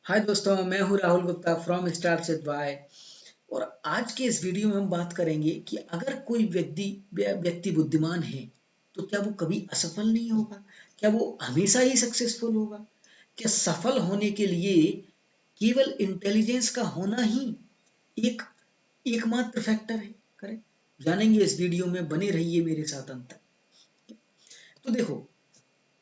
हाय दोस्तों, मैं हूं Rahul Gupta from star set by. और आज के इस वीडियो में हम बात करेंगे कि अगर कोई व्यक्ति बुद्धिमान है तो क्या वो कभी असफल नहीं होगा? क्या वो हमेशा ही सक्सेसफुल होगा? क्या सफल होने के लिए केवल इंटेलिजेंस का होना ही एक एकमात्र फैक्टर है? करेक्ट, जानेंगे इस वीडियो में, बने रहिए मेरे साथ अंत तक। तो देखो,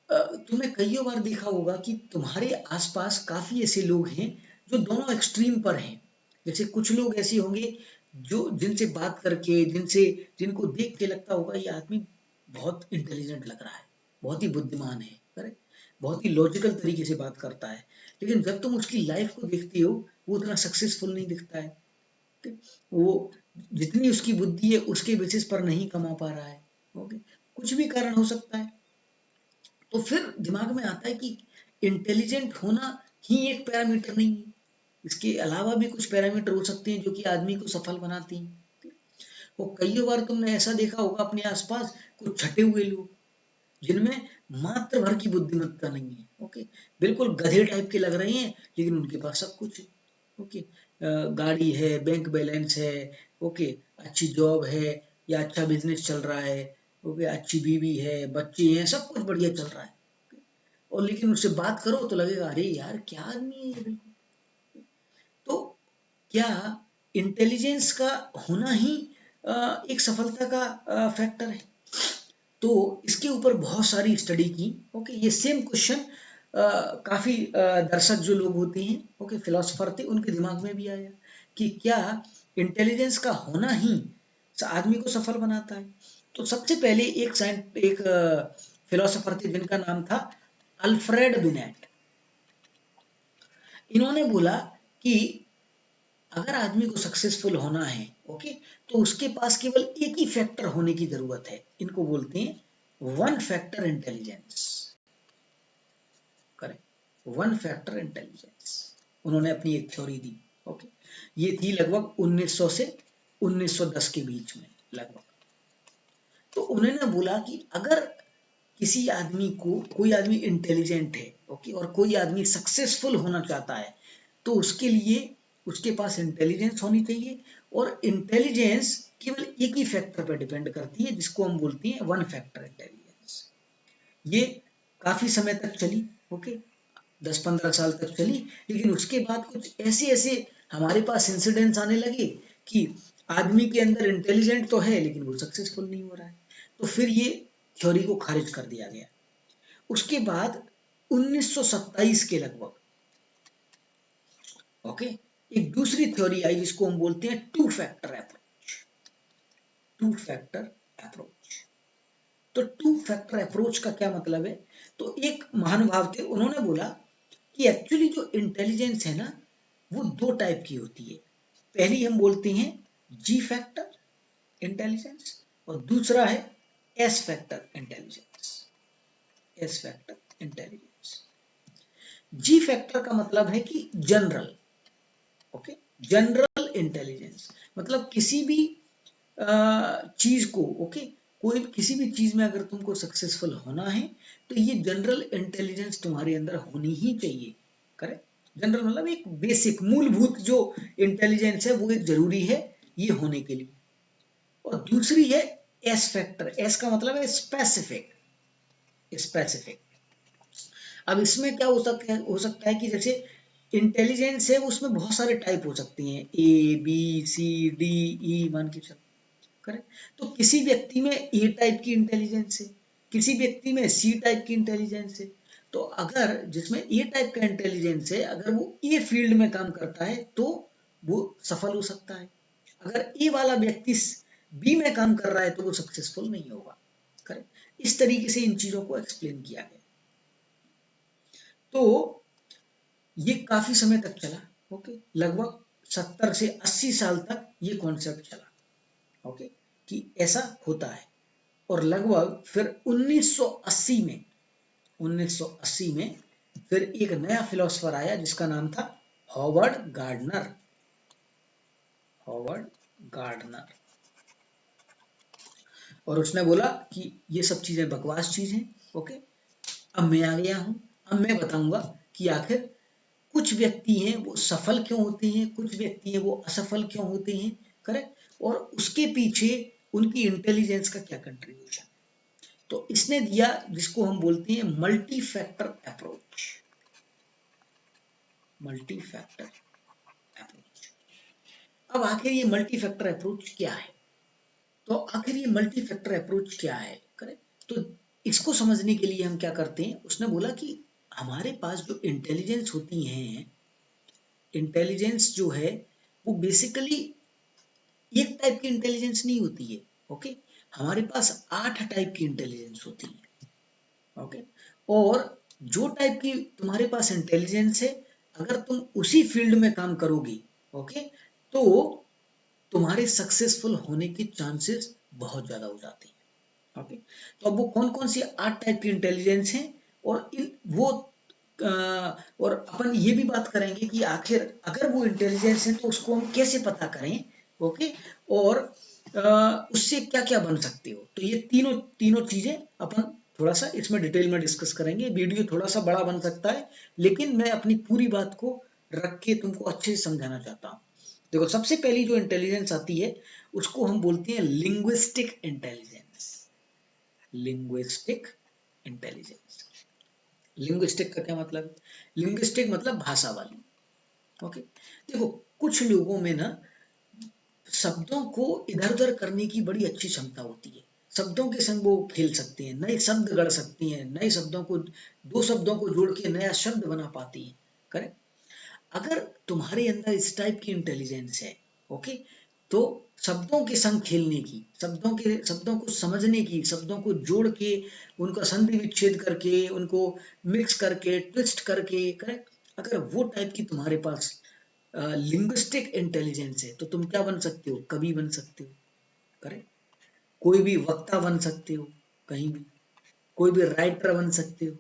तुमने कई बार देखा होगा कि तुम्हारे आसपास काफी ऐसे लोग हैं जो दोनों एक्सट्रीम पर हैं। जैसे कुछ लोग ऐसे होंगे जो जिनसे बात करके जिनको देख के लगता होगा ये आदमी बहुत इंटेलिजेंट लग रहा है, बहुत ही बुद्धिमान है, करेक्ट, बहुत ही लॉजिकल तरीके से बात करता है। लेकिन जब तुम उसकी लाइफ को देखते हो वो उतना सक्सेसफुल नहीं दिखता है। ठीक? वो जितनी उसकी बुद्धि है उसके बेसिस पर नहीं कमा पा रहा है। ओके, कुछ भी कारण हो सकता है। तो फिर दिमाग में आता है कि इंटेलिजेंट होना ही एक पैरामीटर नहीं है, इसके अलावा भी कुछ पैरामीटर हो सकते हैं जो कि आदमी को सफल बनाती हैं। और कई बार तुमने ऐसा देखा होगा अपने आसपास कुछ छटे हुए लोग जिनमें मात्र भर की बुद्धिमत्ता नहीं है। ओके, बिल्कुल गधे टाइप के लग रहे हैं लेकिन उनके पास सब कुछ है। ओके, गाड़ी है, बैंक बैलेंस है, ओके, अच्छी जॉब है या अच्छा बिजनेस चल रहा है, ओके, अच्छी बीवी है, बच्चे हैं, सब कुछ बढ़िया चल रहा है। और लेकिन उससे बात करो तो लगेगा अरे यार क्या आदमी है ये, बिल्कुल। तो क्या इंटेलिजेंस का होना ही एक सफलता का फैक्टर है? तो इसके ऊपर बहुत सारी स्टडी की। ओके, ये सेम क्वेश्चन काफी दर्शक जो लोग होते हैं, ओके, फिलोसोफर थे, उनके दिमाग में भी आया कि क्या इंटेलिजेंस का होना ही आदमी को सफल बनाता है? तो सबसे पहले एक फिलोसोफर थे जिनका नाम था अल्फ्रेड बिनेट। इन्होंने बोला कि अगर आदमी को सक्सेसफुल होना है, ओके, तो उसके पास केवल एक ही फैक्टर होने की जरूरत है। इनको बोलते हैं one factor intelligence. Correct, one factor intelligence. उन्होंने अपनी एक थ्योरी दी। ओके, ये थी लगभग 1900 से 1910 के बीच में लगभग। तो उन्होंने बोला कि अगर किसी आदमी को कोई आदमी इंटेलिजेंट है, ओके, और कोई आदमी सक्सेसफुल होना चाहता है तो उसके लिए उसके पास इंटेलिजेंस होनी चाहिए। और इंटेलिजेंस केवल एक ही फैक्टर पर डिपेंड करती है जिसको हम बोलते हैं वन फैक्टर इंटेलिजेंस। ये काफी समय तक चली। ओके, 10-15 साल तक चली। लेकिन उसके बाद कुछ ऐसे ऐसे हमारे पास इंसिडेंट्स आने लगे कि आदमी के अंदर इंटेलिजेंट तो है लेकिन वो सक्सेसफुल नहीं हो रहा है। तो फिर ये थ्योरी को खारिज कर दिया गया। उसके बाद 1927 के लगभग, ओके, एक दूसरी थ्योरी आई जिसको हम बोलते हैं two factor approach. Two factor approach. तो टू फैक्टर अप्रोच का क्या मतलब है? तो एक महानुभाव थे, उन्होंने बोला कि एक्चुअली जो इंटेलिजेंस है ना वो दो टाइप की होती है। पहली हम बोलते हैं जी फैक्टर इंटेलिजेंस और दूसरा है S factor intelligence. S factor intelligence. जी फैक्टर का मतलब है कि जनरल। ओके, जनरल इंटेलिजेंस मतलब किसी भी चीज को, ओके, कोई किसी भी चीज में अगर तुमको सक्सेसफुल होना है तो ये जनरल इंटेलिजेंस तुम्हारे अंदर होनी ही चाहिए। करेक्ट, जनरल मतलब एक बेसिक मूलभूत जो इंटेलिजेंस है वो एक जरूरी है ये होने के लिए। और दूसरी है एस फैक्टर। एस का मतलब है स्पेसिफिक। स्पेसिफिक। अब इसमें क्या हो सकता है कि जैसे इंटेलिजेंस है उसमें बहुत सारे टाइप हो सकते हैं, A B C D E, मान के चलो। करेक्ट, तो किसी व्यक्ति में ए टाइप की इंटेलिजेंस है, किसी व्यक्ति में सी टाइप की इंटेलिजेंस है। तो अगर जिसमें ए टाइप का इंटेलिजेंस है अगर वो ए फील्ड में काम करता है तो वो सफल हो सकता है। अगर ए वाला व्यक्ति बी में काम कर रहा है तो वो सक्सेसफुल नहीं होगा। करेक्ट, इस तरीके से इन चीजों को एक्सप्लेन किया गया। तो ये काफी समय तक चला। ओके, लगभग 70 से 80 साल तक ये कॉन्सेप्ट चला। ओके, कि ऐसा होता है। और लगभग फिर 1980 में फिर एक नया फिलोसफर आया जिसका नाम था हॉवर्ड गार्डनर। Howard gardener. और उसने बोला कि ये सब चीजें बकवास चीज हैं। ओके, अब मैं आ गया हूं, अब मैं बताऊंगा कि आखिर कुछ व्यक्ति हैं वो सफल क्यों होते हैं, कुछ व्यक्ति हैं वो असफल क्यों होते हैं, करेक्ट, और उसके पीछे उनकी इंटेलिजेंस का क्या कंट्रीब्यूशन। तो इसने दिया जिसको हम बोलते हैं multi factor approach, multi factor approach. अब आखिर ये मल्टी फैक्टर अप्रोच क्या है, तो आखिर ये मल्टी फैक्टर अप्रोच क्या है, करेक्ट। तो इसको समझने के लिए हम क्या करते हैं, उसने बोला कि हमारे पास जो इंटेलिजेंस होती हैं, इंटेलिजेंस जो है वो बेसिकली एक टाइप की इंटेलिजेंस नहीं होती है, ओके। हमारे पास 8 टाइप की इंटेलिजेंस होती है, ओके। और जो टाइप की तुम्हारे पास इंटेलिजेंस है, अगर तुम उसी फील्ड में काम करोगे, ओके, तो तुम्हारे सक्सेसफुल होने के चांसेस बहुत ज्यादा हो जाते हैं, ओके। तो अब वो कौन कौन सी 8 टाइप की इंटेलिजेंस हैं, और इन वो और अपन ये भी बात करेंगे कि आखिर अगर वो इंटेलिजेंस है तो उसको हम कैसे पता करें, ओके, और उससे क्या क्या बन सकते हो। तो ये तीनों तीनों चीजें अपन थोड़ा सा इसमें डिटेल में डिस्कस करेंगे। वीडियो थोड़ा सा बड़ा बन सकता है, लेकिन मैं अपनी पूरी बात को रख के तुमको अच्छे से समझाना चाहता हूँ। देखो, सबसे पहली जो इंटेलिजेंस आती है उसको हम बोलते हैं linguistic intelligence, linguistic intelligence. Linguistic का क्या मतलब है, लिंग्विस्टिक मतलब भाषा वाली, ओके। देखो, कुछ लोगों में ना शब्दों को इधर उधर करने की बड़ी अच्छी क्षमता होती है, शब्दों के संग वो खेल सकते हैं, नए शब्द गढ़ सकती हैं, नए शब्दों को, दो शब्दों को जोड़ के नया शब्द बना पाती हैं, करेक्ट। अगर तुम्हारे अंदर इस टाइप की इंटेलिजेंस है, ओके, तो शब्दों के संग खेलने की, शब्दों को समझने की, शब्दों को जोड़ के उनका संधि विच्छेद करके, उनको मिक्स करके, ट्विस्ट करके, करेक्ट, अगर वो टाइप की तुम्हारे पास लिंग्विस्टिक इंटेलिजेंस है, तो तुम क्या बन सकते हो, कवि बन सकते हो, करेक्ट, कोई भी वक्ता बन सकते हो, कहीं भी कोई भी राइटर बन सकते हो।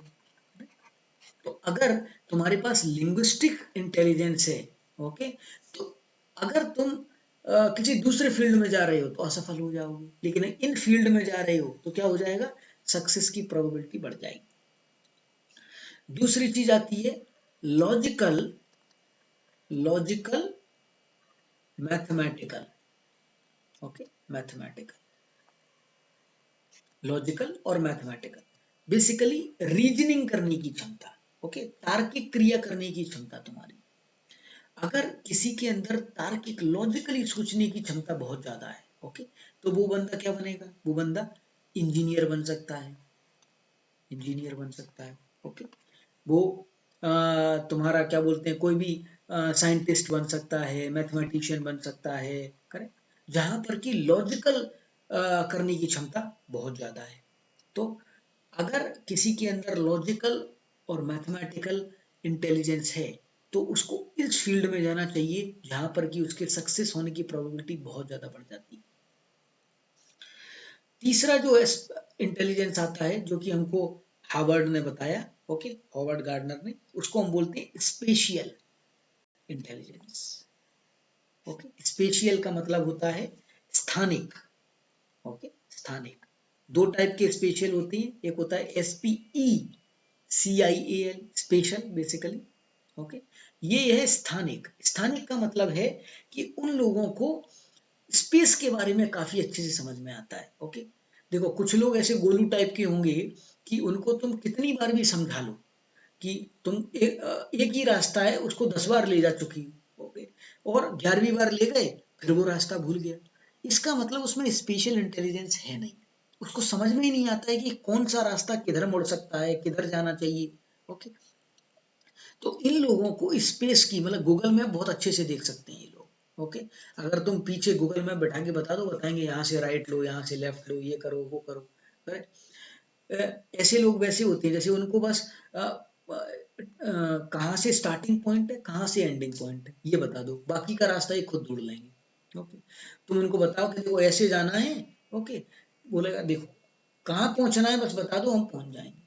तो अगर तुम्हारे पास लिंग्विस्टिक इंटेलिजेंस है, ओके, तो अगर तुम किसी दूसरे फील्ड में जा रहे हो तो असफल हो जाओगे, लेकिन इन फील्ड में जा रहे हो तो क्या हो जाएगा, सक्सेस की प्रोबेबिलिटी बढ़ जाएगी। दूसरी चीज आती है logical, logical mathematical, okay, mathematical, logical और मैथमेटिकल, बेसिकली रीजनिंग करने की क्षमता, ओके, तार्किक क्रिया करने की क्षमता तुम्हारी। अगर किसी के अंदर तार्किक लॉजिकली सोचने की क्षमता बहुत ज्यादा है, ओके, तो वो बंदा क्या बनेगा, वो बंदा इंजीनियर बन सकता है, इंजीनियर बन सकता है, ओके। वो तुम्हारा क्या बोलते हैं, कोई भी साइंटिस्ट बन सकता है, मैथमेटिशियन बन सकता है, करेक्ट, जहां पर कि लॉजिकल करने की क्षमता बहुत ज्यादा है। तो अगर किसी के अंदर लॉजिकल और मैथमेटिकल इंटेलिजेंस है, तो उसको इस फील्ड में जाना चाहिए जहां पर कि उसके सक्सेस होने की प्रोबेबिलिटी बहुत ज्यादा बढ़ जाती है। तीसरा जो इंटेलिजेंस आता है, जो कि हमको हार्वर्ड ने बताया, ओके, हॉवर्ड गार्डनर ने, उसको हम बोलते हैं स्पेशियल इंटेलिजेंस, ओके। स्पेशियल का मतलब होता है स्थानिक, ओके, स्थानिक। दो टाइप के स्पेशल होते हैं, एक होता है SPECIAL, स्पेशल बेसिकली, ओके। ये है स्थानिक। स्थानिक का मतलब है कि उन लोगों को स्पेस के बारे में काफी अच्छे से समझ में आता है, ओके। देखो, कुछ लोग ऐसे गोलू टाइप के होंगे कि उनको तुम कितनी बार भी समझा लो कि तुम एक ही रास्ता है, उसको 10 बार ले जा चुकी हो, ओके, और 11वीं बार ले गए, फिर वो रास्ता भूल गया। इसका मतलब उसमें स्पेशल इंटेलिजेंस है नहीं, उसको समझ में ही नहीं आता है कि कौन सा रास्ता किधर मुड़ सकता है, किधर जाना चाहिए, ओके। तो इन लोगों को स्पेस की, मतलब गूगल मैप बहुत अच्छे से देख सकते हैं ये लोग, ओके। अगर तुम पीछे गूगल मैप बैठा के बता दो, बताएंगे यहाँ से राइट लो, यहाँ से लेफ्ट लो, ये करो वो करो, ऐसे लोग वैसे होते हैं जैसे उनको बस कहाँ से स्टार्टिंग पॉइंट है, कहाँ से एंडिंग पॉइंट है, ये बता दो, बाकी का रास्ता ये खुद ढूंढ लेंगे, ओके। तुम उनको बताओ कि देखो ऐसे जाना है, ओके, बोलेगा देखो कहाँ पहुंचना है, बस बता दो, हम पहुंच जाएंगे।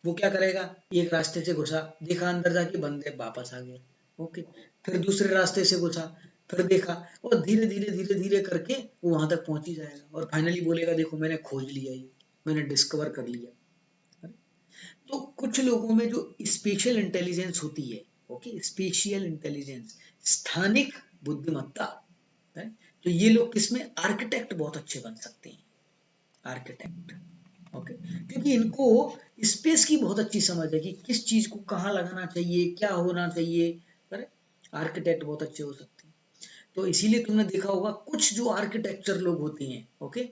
वो क्या करेगा, एक रास्ते से घुसा, देखा अंदर जाके बंद है, वापस आ गया, ओके। फिर दूसरे रास्ते से घुसा, फिर देखा, और धीरे धीरे धीरे धीरे करके वो वहां तक पहुंच ही जाएगा, और फाइनली बोलेगा देखो मैंने खोज लिया, ये मैंने डिस्कवर कर लिया। तो कुछ लोगों में जो स्पेशल इंटेलिजेंस होती है, ओके, स्पेशियल इंटेलिजेंस, स्थानिक बुद्धिमत्ता है। तो ये लोग किसमें, आर्किटेक्ट बहुत अच्छे बन सकते हैं, आर्किटेक्ट, ओके, क्योंकि इनको स्पेस की बहुत अच्छी समझ है कि किस चीज को कहाँ लगाना चाहिए, क्या होना चाहिए, करेक्ट, आर्किटेक्ट बहुत अच्छे हो सकते हैं। तो इसीलिए तुमने देखा होगा कुछ जो आर्किटेक्चर लोग होते हैं, ओके,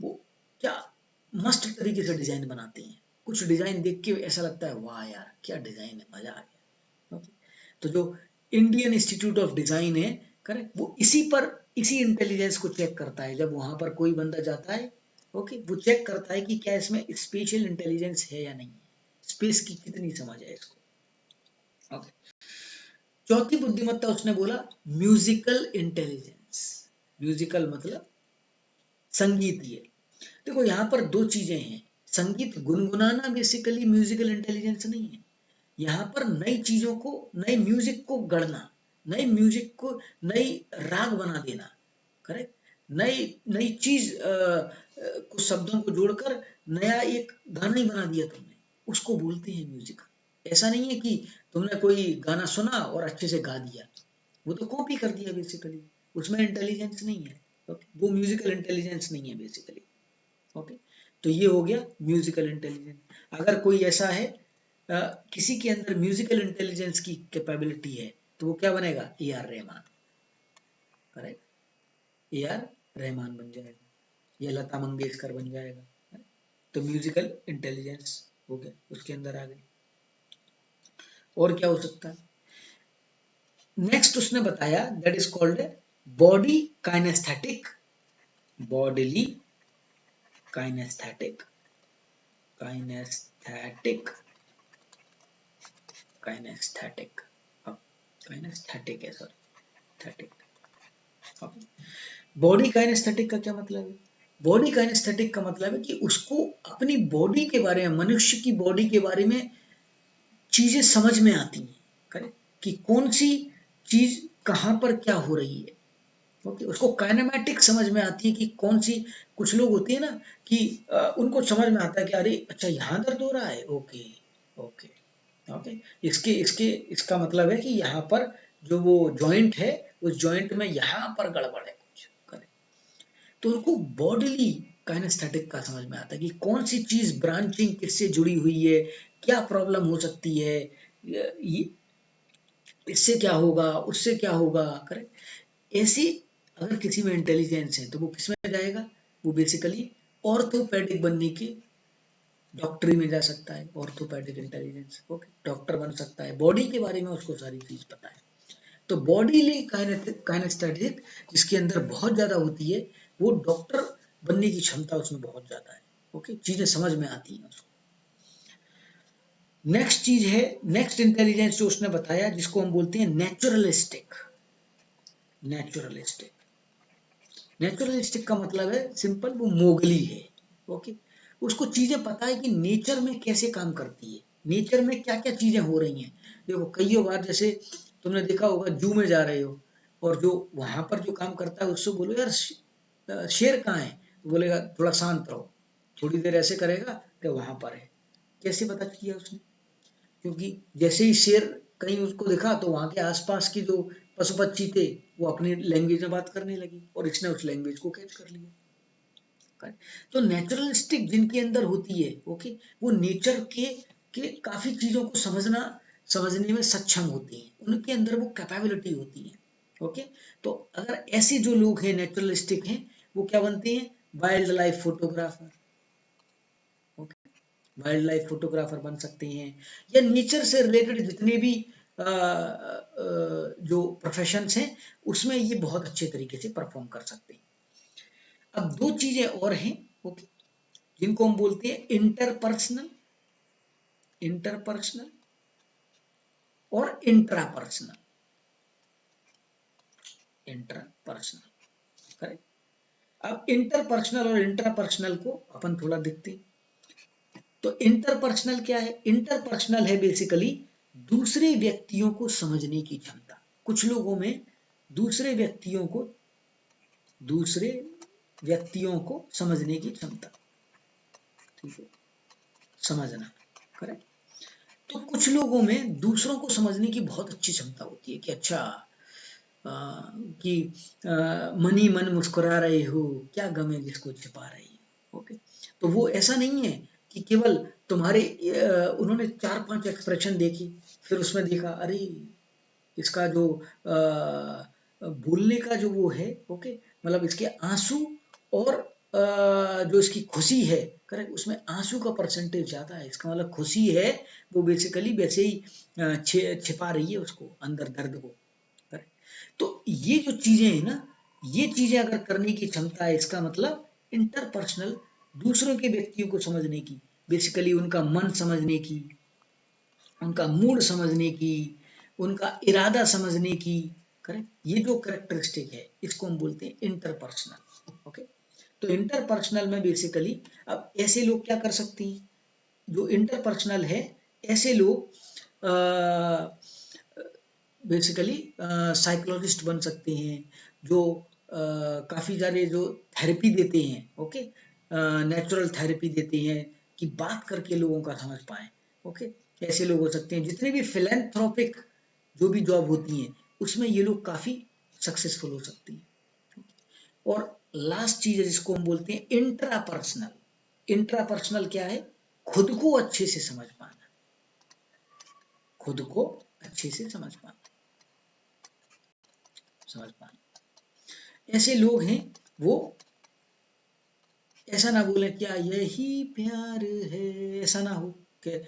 वो क्या मस्त तरीके से डिजाइन बनाते हैं, कुछ डिजाइन देख के ऐसा लगता है वाह यार क्या डिजाइन है, मजा आ गया, ओके। तो जो इंडियन इंस्टीट्यूट ऑफ डिजाइन है, करेक्ट, वो इसी इंटेलिजेंस को चेक करता है। जब वहां पर कोई बंदा जाता है, ओके, वो चेक करता है कि क्या इसमें स्पेशल इंटेलिजेंस है या नहीं है, स्पेस की कितनी समझ है इसको, ओके। चौथी बुद्धिमत्ता उसने बोला म्यूजिकल इंटेलिजेंस, म्यूजिकल मतलब संगीतीय। देखो यहाँ पर दो चीजें हैं, संगीत गुनगुनाना बेसिकली म्यूजिकल इंटेलिजेंस नहीं है, यहाँ पर नई चीजों को, नए म्यूजिक को गढ़ना, नए म्यूजिक को, नई राग बना देना, करेक्ट, नई नई चीज कुछ शब्दों को जोड़कर नया एक गाना ही बना दिया तुमने, उसको बोलते हैं म्यूजिक। ऐसा नहीं है कि तुमने कोई गाना सुना और अच्छे से गा दिया, वो तो कॉपी कर दिया बेसिकली, उसमें इंटेलिजेंस नहीं है, ओके, वो म्यूजिकल इंटेलिजेंस नहीं है बेसिकली, ओके। तो ये हो गया म्यूजिकल इंटेलिजेंस। अगर कोई ऐसा है किसी के अंदर म्यूजिकल इंटेलिजेंस की कैपेबिलिटी है, तो वो क्या बनेगा, A R Rahman, correct, A R Rahman बन जाएगा, या लता मंगेशकर बन जाएगा, right? तो म्यूजिकल इंटेलिजेंस हो गया, उसके अंदर आ गई। और क्या हो सकता है, नेक्स्ट उसने बताया that is called body kinesthetic, bodily kinesthetic, kinesthetic, kinesthetic, kinesthetic है, सॉरी, थेटिक। बॉडी काइनेस्थेटिक का क्या मतलब है, बॉडी काइनेस्थेटिक का मतलब है कि उसको अपनी बॉडी के बारे में, मनुष्य की बॉडी के बारे में चीजें समझ में आती हैं, करेक्ट, कि कौन सी चीज कहाँ पर क्या हो रही है, ओके, उसको काइनेमैटिक समझ में आती है कि कौन सी, कुछ लोग होते हैं ना कि उनको समझ में आता है कि अरे अच्छा यहाँ दर्द हो रहा है, ओके, ओके, ओके, इसके इसके इसका मतलब है कि यहाँ पर जो वो जॉइंट है, उस जॉइंट में यहाँ पर गड़बड़ है कुछ, करेक्ट। तो उनको बॉडीली काइनेस्थेटिक का समझ में आता है कि कौन सी चीज ब्रांचिंग किससे जुड़ी हुई है, क्या प्रॉब्लम हो सकती है, ये इससे क्या होगा, उससे क्या होगा, करेक्ट। ऐसी अगर किसी में इंटेलिजेंस है तो वो किस में जाएगा, वो बेसिकली ऑर्थोपेडिक बनने की, डॉक्टरी में जा सकता है, ऑर्थोपेडिक इंटेलिजेंस, ओके, डॉक्टर बन सकता है, बॉडी के बारे में उसको सारी चीज पता है। तो बॉडीली काइनेस्थेटिक जिसके अंदर बहुत ज्यादा होती है, वो डॉक्टर बनने की क्षमता उसमें बहुत ज्यादा है, ओके, चीजें समझ में आती हैं उसको। नेक्स्ट चीज है, नेक्स्ट इंटेलिजेंस जो उसने बताया जिसको हम बोलते हैं नेचुरलिस्टिक, नेचुरलिस्टिक, नेचुरलिस्टिक का मतलब है सिंपल, वो मोगली है, ओके, उसको चीजें पता है कि नेचर में कैसे काम करती है, नेचर में क्या क्या चीजें हो रही हैं। देखो कई बार जैसे तुमने देखा होगा जू में जा रहे हो, और जो वहां पर जो काम करता है उससे बोलो यार शेर कहाँ है, तो बोलेगा थोड़ा शांत रहो, थोड़ी देर ऐसे करेगा कि वहां पर है। कैसे पता किया उसने, क्योंकि जैसे ही शेर कहीं उसको दिखा तो वहां के आसपास की जो पशु पक्षी थे वो अपनी लैंग्वेज में बात करने लगी और इसने उस लैंग्वेज को कैच कर लिया। तो नेचुरलिस्टिक जिनके अंदर होती है, ओके, वो नेचर के काफी चीजों को समझने में सक्षम होते हैं, उनके अंदर वो कैपेबिलिटी होती है, ओके। तो अगर ऐसे जो लोग हैं नेचुरलिस्टिक हैं, वो क्या बनते हैं, wild life photographer, wild life photographer बन सकते हैं, या नेचर से रिलेटेड जितने भी जो प्रोफेशंस हैं उसमें ये बहुत अच्छे तरीके से परफॉर्म कर सकते हैं। अब दो चीजें और हैं, ओके, जिनको हम बोलते हैं इंटरपर्सनल, इंटरपर्सनल और इंट्रापर्सनल, इंटरपर्सनल, करेक्ट। अब इंटरपर्सनल और इंट्रापर्सनल को अपन थोड़ा देखते हैं। तो इंटरपर्सनल क्या है, इंटरपर्सनल है बेसिकली दूसरे व्यक्तियों को समझने की क्षमता, कुछ लोगों में दूसरे व्यक्तियों को, दूसरे व्यक्तियों को समझने की क्षमता, ठीक है, समझना, करेक्ट। तो कुछ लोगों में दूसरों को समझने की बहुत अच्छी क्षमता होती है कि अच्छा कि मन ही मन मुस्कुरा रहे हो, क्या गम है जिसको छिपा रही हो। ओके, तो वो ऐसा नहीं है कि केवल तुम्हारे उन्होंने 4-5 एक्सप्रेशन देखे, फिर उसमें देखा अरे इसका जो बोलने का जो वो है, ओके, मतलब इसके आंसू और जो इसकी खुशी है, करेक्ट, उसमें आंसू का परसेंटेज ज्यादा है, इसका मतलब खुशी है, वो बेसिकली वैसे ही छिपा रही है उसको अंदर दर्द को, करेक्ट। तो ये जो चीजें है ना, ये चीजें अगर करने की क्षमता है, इसका मतलब इंटरपर्सनल, दूसरों के व्यक्तियों को समझने की, बेसिकली उनका मन समझने की, उनका मूड समझने की, उनका इरादा समझने की, करेक्ट, ये जो करेक्टरिस्टिक है इसको हम बोलते हैं इंटरपर्सनल। ओके, तो इंटरपर्सनल में बेसिकली अब ऐसे लोग क्या कर सकते हैं, जो इंटरपर्सनल है, ऐसे लोग बेसिकली साइकोलॉजिस्ट बन सकते हैं, जो काफी सारे जो थेरेपी देते हैं, ओके, नेचुरल थेरेपी देते हैं कि बात करके लोगों का समझ पाए। ओके, ऐसे लोग हो सकते हैं, जितने भी फिलेंथ्रोपिक जो भी जॉब होती हैं उसमें ये लोग काफी सक्सेसफुल हो सकती हैं। और लास्ट चीज है जिसको हम बोलते हैं इंट्रापर्सनल। इंट्रापर्सनल क्या है, खुद को अच्छे से समझ पाना, खुद को अच्छे से समझ पाना। ऐसे लोग हैं, वो ऐसा ना बोले क्या यही प्यार है, ऐसा ना हो कि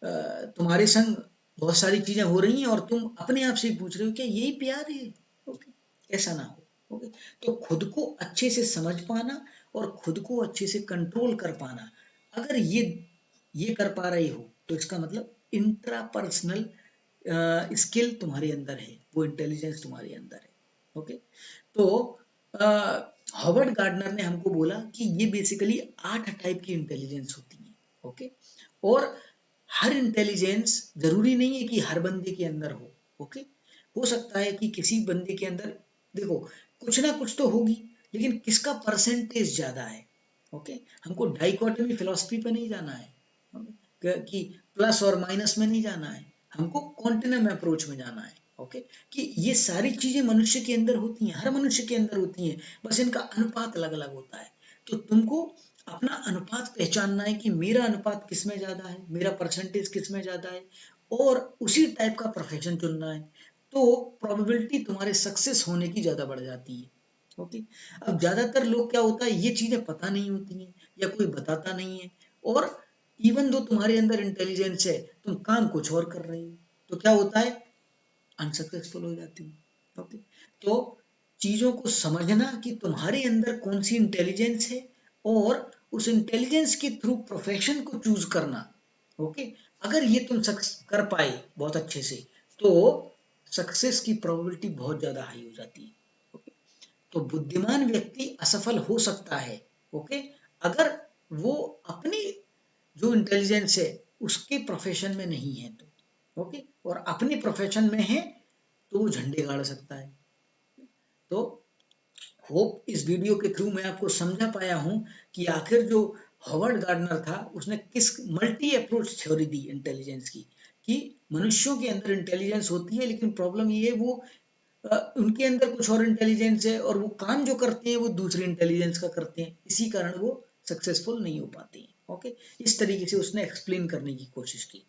तुम्हारे संग बहुत सारी चीजें हो रही हैं और तुम अपने आप से पूछ रहे हो क्या यही प्यार है। ओके, ऐसा ना हो। ओके, तो खुद को अच्छे से समझ पाना और खुद को अच्छे से कंट्रोल कर पाना, अगर ये कर पा रहे हो तो इसका मतलब इंट्रापर्सनल स्किल तुम्हारे अंदर है, वो इंटेलिजेंस तुम्हारे अंदर है। ओके, तो हॉवर्ड गार्डनर ने हमको बोला कि ये बेसिकली 8 टाइप की इंटेलिजेंस होती है। ओके, और हर इंटेलिजेंस जरूरी नहीं है कि हर बंदे के अंदर हो। ओके, हो सकता है कि किसी बंदे के अंदर, देखो, कुछ ना कुछ तो होगी, लेकिन किसका परसेंटेज ज्यादा है। ओके, हमको डाइकोटमी फिलॉसफी पे नहीं जाना है, कि प्लस और माइनस में नहीं जाना है, हमको कॉन्टिनम अप्रोच में जाना है। ओके, कि ये सारी चीजें मनुष्य के अंदर होती हैं, हर मनुष्य के अंदर होती हैं, बस इनका अनुपात अलग अलग होता है। तो तुमको अपना अनुपात पहचानना है कि मेरा अनुपात किस में ज्यादा है, मेरा परसेंटेज किस में ज्यादा है, और उसी टाइप का प्रोफेशन चुनना है, तो प्रोबेबिलिटी तुम्हारे सक्सेस होने की ज्यादा बढ़ जाती है। ओके, अब ज्यादातर लोग क्या होता है, ये चीजें पता नहीं होती हैं या कोई बताता नहीं है, और इवन दो तुम्हारे अंदर इंटेलिजेंस है, तुम काम कुछ और कर रहे हो, तो क्या होता है, अनसक्सेसफुल हो जाती है। ओके, तो चीजों को समझना कि तुम्हारे अंदर कौन सी इंटेलिजेंस है, और उस इंटेलिजेंस के थ्रू प्रोफेशन को चूज करना। ओके, अगर ये तुम कर पाए बहुत अच्छे से, तो सक्सेस की प्रोबेबिलिटी बहुत ज्यादा हाई हो जाती है। ओके, तो बुद्धिमान व्यक्ति असफल हो सकता है, ओके, अगर वो अपनी जो इंटेलिजेंस है उसके प्रोफेशन में नहीं है तो। ओके, और अपने प्रोफेशन में है तो वो झंडे गाड़ सकता है। तो होप इस वीडियो के थ्रू मैं आपको समझा पाया हूं कि आखिर जो हॉवर्ड गार्डनर था उसने किस मल्टी अप्रोच थ्योरी दी इंटेलिजेंस की, कि मनुष्यों के अंदर इंटेलिजेंस होती है, लेकिन प्रॉब्लम ये है वो उनके अंदर कुछ और इंटेलिजेंस है और वो काम जो करते हैं वो दूसरी इंटेलिजेंस का करते हैं, इसी कारण वो सक्सेसफुल नहीं हो पाते हैं। ओके, इस तरीके से उसने एक्सप्लेन करने की कोशिश की।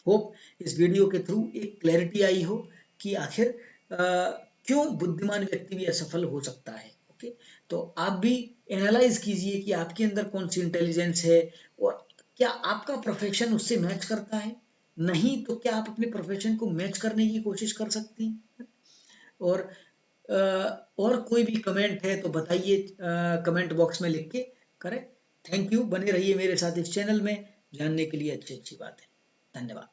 होप इस वीडियो के थ्रू एक क्लैरिटी आई हो कि आखिर क्यों बुद्धिमान व्यक्ति भी असफल हो सकता है। ओके, तो आप भी एनालाइज कीजिए कि आपके अंदर कौन सी इंटेलिजेंस है, और क्या आपका प्रोफेशन उससे मैच करता है, नहीं तो क्या आप अपने प्रोफेशन को मैच करने की कोशिश कर सकते हैं। और और कोई भी कमेंट है तो बताइए कमेंट बॉक्स में लिख के, करें। थैंक यू, बने रहिए मेरे साथ इस चैनल में, जानने के लिए अच्छी अच्छी बात है। धन्यवाद।